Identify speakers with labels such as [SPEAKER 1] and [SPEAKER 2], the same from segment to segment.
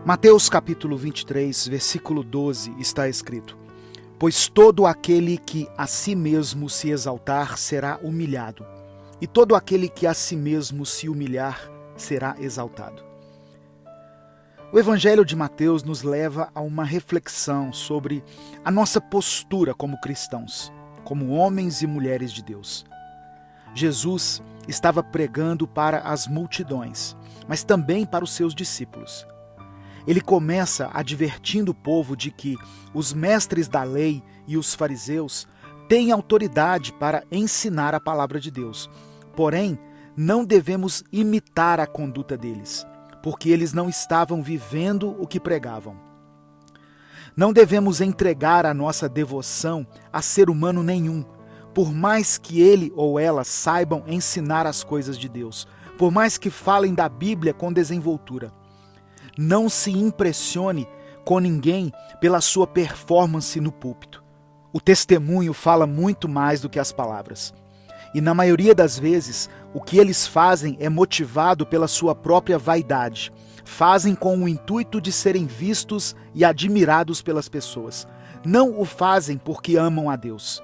[SPEAKER 1] Mateus capítulo 23, versículo 12, está escrito: Pois todo aquele que a si mesmo se exaltar será humilhado, e todo aquele que a si mesmo se humilhar será exaltado. O Evangelho de Mateus nos leva a uma reflexão sobre a nossa postura como cristãos, como homens e mulheres de Deus. Jesus estava pregando para as multidões, mas também para os seus discípulos. Ele começa advertindo o povo de que os mestres da lei e os fariseus têm autoridade para ensinar a palavra de Deus. Porém, não devemos imitar a conduta deles, porque eles não estavam vivendo o que pregavam. Não devemos entregar a nossa devoção a ser humano nenhum, por mais que ele ou ela saibam ensinar as coisas de Deus, por mais que falem da Bíblia com desenvoltura. Não se impressione com ninguém pela sua performance no púlpito. O testemunho fala muito mais do que as palavras. E na maioria das vezes, o que eles fazem é motivado pela sua própria vaidade. Fazem com o intuito de serem vistos e admirados pelas pessoas. Não o fazem porque amam a Deus.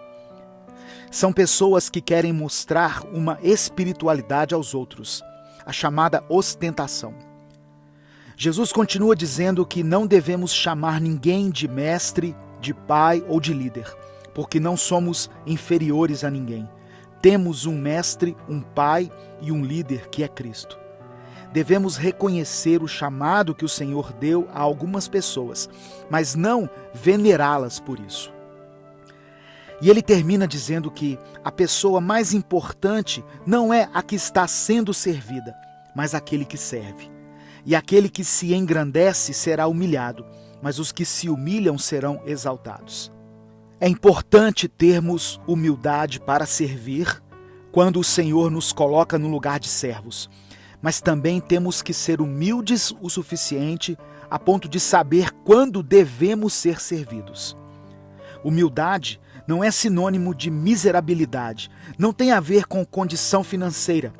[SPEAKER 1] São pessoas que querem mostrar uma espiritualidade aos outros, a chamada ostentação. Jesus continua dizendo que não devemos chamar ninguém de mestre, de pai ou de líder, porque não somos inferiores a ninguém. Temos um mestre, um pai e um líder que é Cristo. Devemos reconhecer o chamado que o Senhor deu a algumas pessoas, mas não venerá-las por isso. E ele termina dizendo que a pessoa mais importante não é a que está sendo servida, mas aquele que serve. E aquele que se engrandece será humilhado, mas os que se humilham serão exaltados. É importante termos humildade para servir quando o Senhor nos coloca no lugar de servos, mas também temos que ser humildes o suficiente a ponto de saber quando devemos ser servidos. Humildade não é sinônimo de miserabilidade, não tem a ver com condição financeira.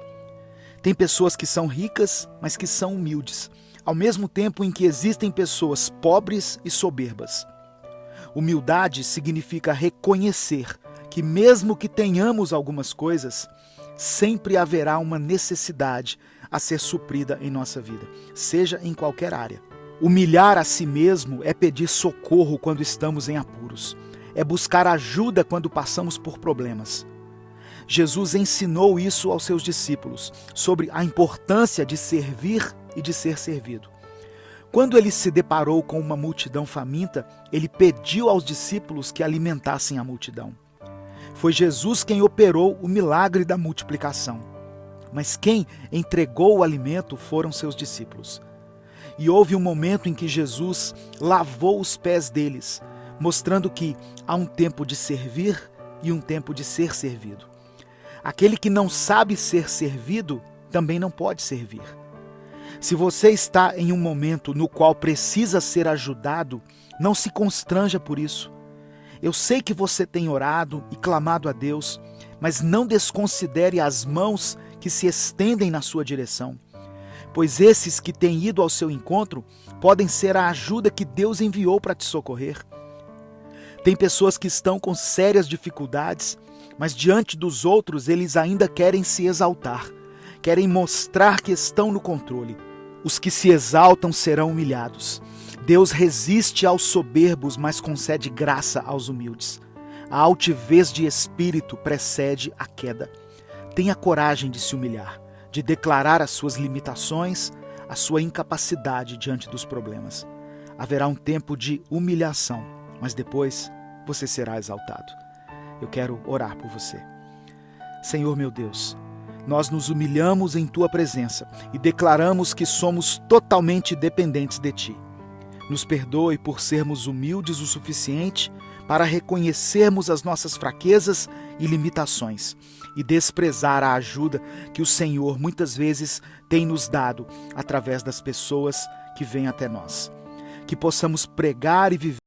[SPEAKER 1] Tem pessoas que são ricas, mas que são humildes, ao mesmo tempo em que existem pessoas pobres e soberbas. Humildade significa reconhecer que mesmo que tenhamos algumas coisas, sempre haverá uma necessidade a ser suprida em nossa vida, seja em qualquer área. Humilhar a si mesmo é pedir socorro quando estamos em apuros, é buscar ajuda quando passamos por problemas. Jesus ensinou isso aos seus discípulos, sobre a importância de servir e de ser servido. Quando ele se deparou com uma multidão faminta, ele pediu aos discípulos que alimentassem a multidão. Foi Jesus quem operou o milagre da multiplicação. Mas quem entregou o alimento foram seus discípulos. E houve um momento em que Jesus lavou os pés deles, mostrando que há um tempo de servir e um tempo de ser servido. Aquele que não sabe ser servido também não pode servir. Se você está em um momento no qual precisa ser ajudado, não se constranja por isso. Eu sei que você tem orado e clamado a Deus, mas não desconsidere as mãos que se estendem na sua direção, pois esses que têm ido ao seu encontro podem ser a ajuda que Deus enviou para te socorrer. Tem pessoas que estão com sérias dificuldades, mas diante dos outros eles ainda querem se exaltar, querem mostrar que estão no controle. Os que se exaltam serão humilhados. Deus resiste aos soberbos, mas concede graça aos humildes. A altivez de espírito precede a queda. Tenha coragem de se humilhar, de declarar as suas limitações, a sua incapacidade diante dos problemas. Haverá um tempo de humilhação, mas depois você será exaltado. Eu quero orar por você. Senhor meu Deus, nós nos humilhamos em Tua presença e declaramos que somos totalmente dependentes de Ti. Nos perdoe por sermos humildes o suficiente para reconhecermos as nossas fraquezas e limitações e desprezar a ajuda que o Senhor muitas vezes tem nos dado através das pessoas que vêm até nós. Que possamos pregar e viver